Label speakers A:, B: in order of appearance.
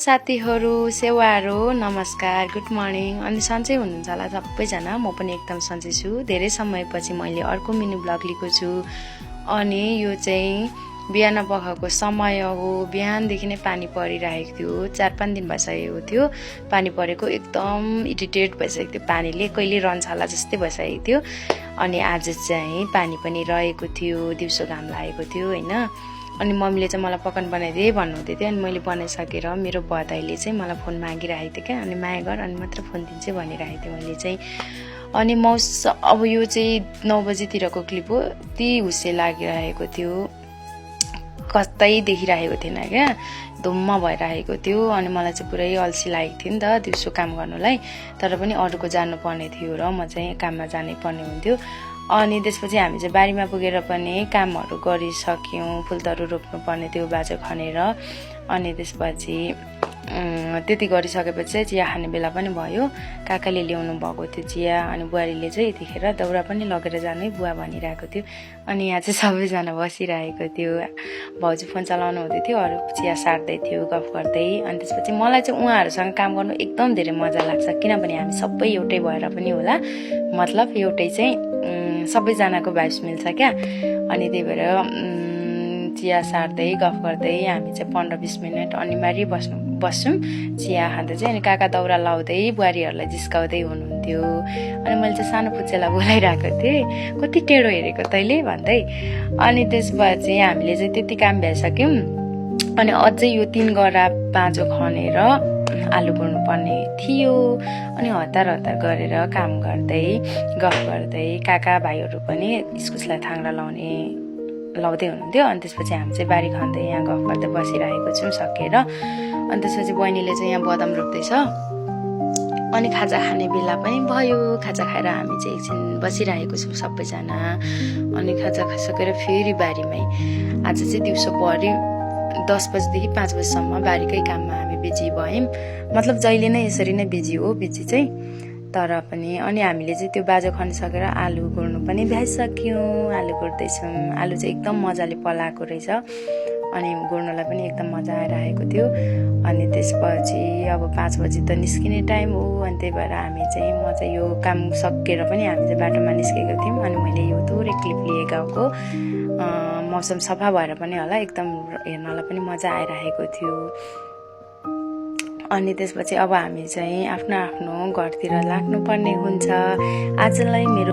A: साथीहरू सेवाहरू नमस्कार गुड मर्निङ अनि सन्चै हुनुहुन्छ होला सबैजना। म पनि एकदम सन्चै छु। धेरै समयपछि मैले अर्को मिनी ब्लग लिएको छु अनि यो चाहिँ बिहान पखको समय हो। बिहानदेखि नै पानी परिरहेको थियो, 4-5 दिन भइसकेको थियो पानी परेको। एकदम इरिटेट भइसकेको थियो, पानीले कहिले रहन्छ होला जस्तै भइसकेको थियो। अनि आज चाहिँ पानी पनि रहेको थियो, दिउँसो घाम लागेको थियो हैन। अनि मम्मीले चाहिँ मलाई पकाउन बनाइदिए भन्नुहुँदै थियो। अनि मैले बनाइसकेर मेरो बधाईले चाहिँ मलाई फोन मागिरहेको थियो क्या। अनि माया गर अनि मात्र फोन दिन्छु भनिरहेको थिएँ मैले चाहिँ। अनि अब यो चाहिँ 9 बजीतिरको क्लिप हो। यति हुस्से लागिरहेको थियो, कतै देखिरहेको थिएन क्या, धुम्म भइरहेको थियो। अनि मलाई चाहिँ पुरै अल्छी लागेको थियो नि त दिउँसो काम गर्नुलाई। तर पनि अरूको जानुपर्ने थियो र म चाहिँ काममा जानै पर्ने हुन्थ्यो। अनि त्यसपछि हामी चाहिँ बारीमा पुगेर पनि कामहरू गरिसक्यौँ। फुलतरू रोप्नु पर्ने थियो बाँझो खनेर। अनि त्यसपछि त्यति गरिसकेपछि चाहिँ चिया खाने बेला पनि भयो। काकाले ल्याउनु भएको थियो चिया। अनि बुहारीले चाहिँ यतिखेर दाउरा पनि लगेर जाने बुवा भनिरहेको थियो। अनि यहाँ चाहिँ सबैजना बसिरहेको थियो। भाउजू फोन चलाउनु हुँदै थियो, अरू चिया सार्दै थियो गफ गर्दै। अनि त्यसपछि मलाई चाहिँ उहाँहरूसँग काम गर्नु एकदम धेरै मजा लाग्छ, किनभने हामी सबै एउटै भएर पनि होला, मतलब एउटै चाहिँ सबैजनाको भाइब्स मिल्छ क्या। अनि त्यही भएर चिया सार्दै गफ गर्दै हामी चाहिँ 15-20 मिनट अनिवार्य बस्छौँ चिया खाँदा चाहिँ। अनि काका दाउरा लाउँदै बुहारीहरूलाई जिस्काउँदै हुनुहुन्थ्यो। अनि मैले चाहिँ सानो पुच्चेलाई बोलाइरहेको थिएँ, कति टेढो हेरेको तैँले भन्दै। अनि त्यसपछि हामीले चाहिँ त्यति काम भ्याइसक्यौँ। अनि अझै यो 3 गरा बाँझो खनेर आलु गोड्नुपर्ने थियो। अनि हतार गरेर काम गर्दै गफ गर्दै काका भाइहरू पनि इस्कुसलाई थाङ्रा लाउँदै हुनुहुन्थ्यो। अनि त्यसपछि हामी चाहिँ बारी खन्दै यहाँ गफ गर्दै बसिरहेको छौँ सकेर। अनि त्यसपछि बहिनीले चाहिँ यहाँ बदाम रोप्दैछ। अनि खाजा खाने बेला पनि भयो। खाजा खाएर हामी चाहिँ एकछिन बसिरहेको छौँ सबैजना। अनि खाजा खाइसकेर फेरि बारीमै आज चाहिँ दिउँसो भरि 10 बजीदेखि 5 बजीसम्म बारीकै काममा हामी बिजी भयौँ। मतलब जहिले नै यसरी नै बिजी हो, बिजी चाहिँ तर पनि। अनि हामीले चाहिँ त्यो बाँझो खनिसकेर आलु गोड्नु पनि भ्याइसक्यौँ। आलु गोड्दैछौँ। आलु चाहिँ एकदम मजाले पलाएको रहेछ। अनि गोड्नुलाई पनि एकदम मजा आइरहेको थियो। अनि त्यसपछि अब 5 बजी त निस्किने टाइम हो। अनि त्यही भएर हामी चाहिँ म चाहिँ यो काम सकेर पनि हामी चाहिँ बाटोमा निस्केको थियौँ। अनि मैले यो थोरै क्लिप लिएँ गाउँको। मौसम सफा भएर पनि होला, एकदम हेर्नलाई पनि मजा आइरहेको थियो। अनि त्यसपछि अब हामी चाहिँ आफ्नो आफ्नो घरतिर लाग्नुपर्ने हुन्छ। आजलाई मेरो